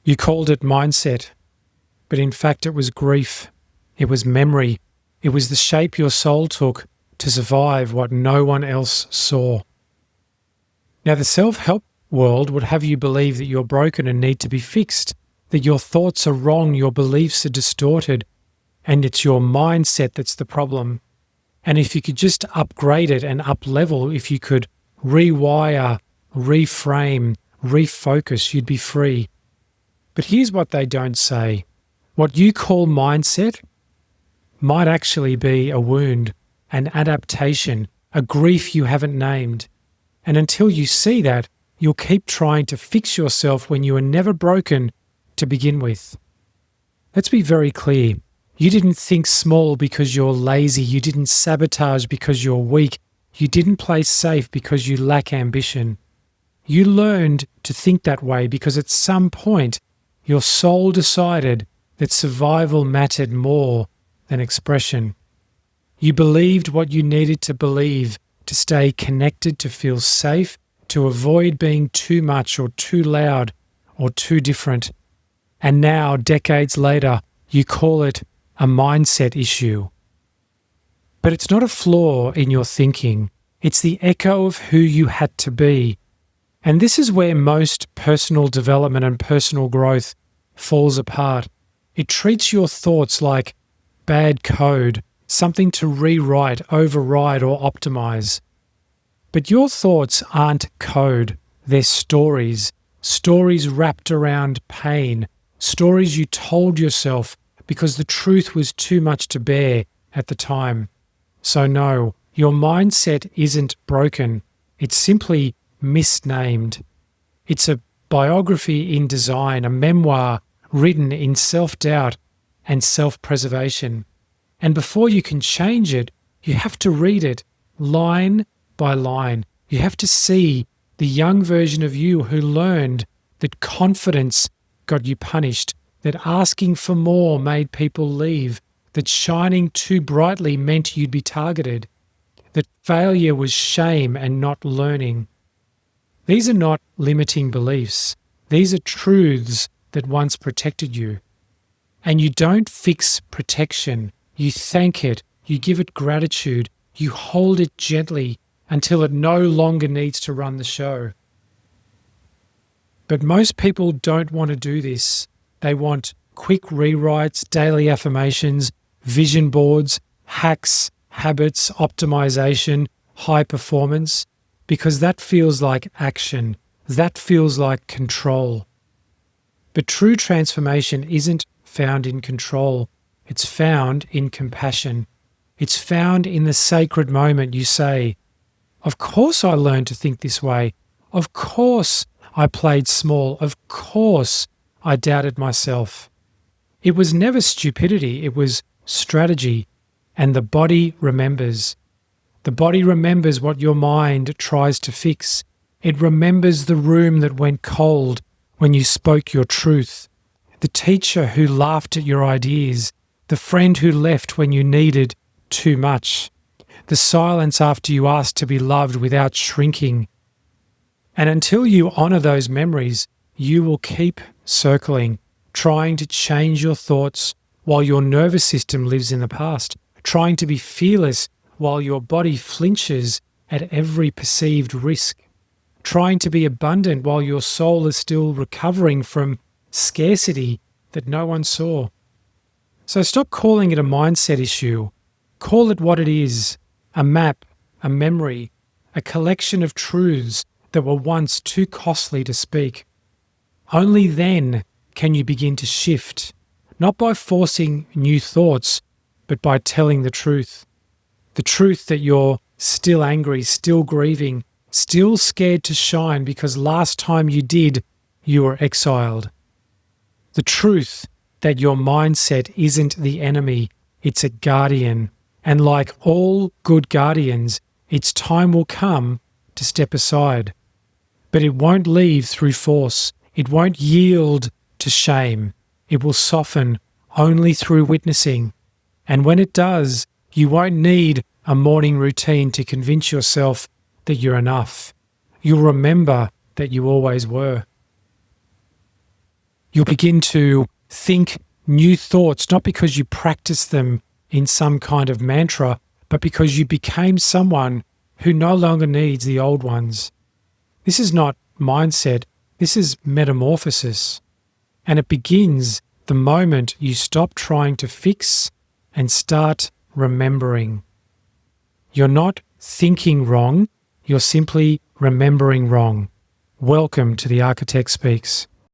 You called it mindset, but in fact it was grief. It was memory. It was the shape your soul took to survive what no one else saw. Now, the self-help world would have you believe that you're broken and need to be fixed, that your thoughts are wrong, your beliefs are distorted, and it's your mindset that's the problem. And if you could just upgrade it and up-level, if you could rewire, reframe, refocus, you'd be free. But here's what they don't say. What you call mindset might actually be a wound, an adaptation, a grief you haven't named. And until you see that, you'll keep trying to fix yourself when you were never broken to begin with. Let's be very clear. You didn't think small because you're lazy. You didn't sabotage because you're weak. You didn't play safe because you lack ambition. You learned to think that way because at some point, your soul decided that survival mattered more than expression. You believed what you needed to believe to stay connected, to feel safe, to avoid being too much or too loud or too different. And now, decades later, you call it a mindset issue. But it's not a flaw in your thinking. It's the echo of who you had to be. And this is where most personal development and personal growth falls apart. It treats your thoughts like bad code, something to rewrite, override, or optimize. But your thoughts aren't code. They're stories. Stories wrapped around pain. Stories you told yourself because the truth was too much to bear at the time. So no, your mindset isn't broken. It's simply misnamed. It's a biography in design, a memoir written in self-doubt and self-preservation. And before you can change it, you have to read it line by line. You have to see the young version of you who learned that confidence got you punished, that asking for more made people leave, that shining too brightly meant you'd be targeted, that failure was shame and not learning. These are not limiting beliefs. These are truths that once protected you. And you don't fix protection. You thank it. You give it gratitude. You hold it gently until it no longer needs to run the show. But most people don't want to do this. They want quick rewrites, daily affirmations, vision boards, hacks, habits, optimization, high performance, because that feels like action. That feels like control. But true transformation isn't found in control. It's found in compassion. It's found in the sacred moment you say, of course I learned to think this way. Of course I played small. Of course I doubted myself. It was never stupidity. It was strategy. And the body remembers. The body remembers what your mind tries to fix. It remembers the room that went cold when you spoke your truth. The teacher who laughed at your ideas. The friend who left when you needed too much. The silence after you asked to be loved without shrinking. And until you honor those memories, you will keep circling, trying to change your thoughts while your nervous system lives in the past, trying to be fearless while your body flinches at every perceived risk, trying to be abundant while your soul is still recovering from scarcity that no one saw. So stop calling it a mindset issue. Call it what it is, a map, a memory, a collection of truths that were once too costly to speak. Only then can you begin to shift, not by forcing new thoughts, but by telling the truth. The truth that you're still angry, still grieving, still scared to shine because last time you did, you were exiled. The truth that your mindset isn't the enemy, it's a guardian. And like all good guardians, its time will come to step aside. But it won't leave through force. It won't yield to shame. It will soften only through witnessing. And when it does, you won't need a morning routine to convince yourself that you're enough. You'll remember that you always were. You'll begin to think new thoughts, not because you practice them in some kind of mantra, but because you became someone who no longer needs the old ones. This is not mindset, this is metamorphosis. And it begins the moment you stop trying to fix and start remembering. You're not thinking wrong, you're simply remembering wrong. Welcome to The Architect Speaks.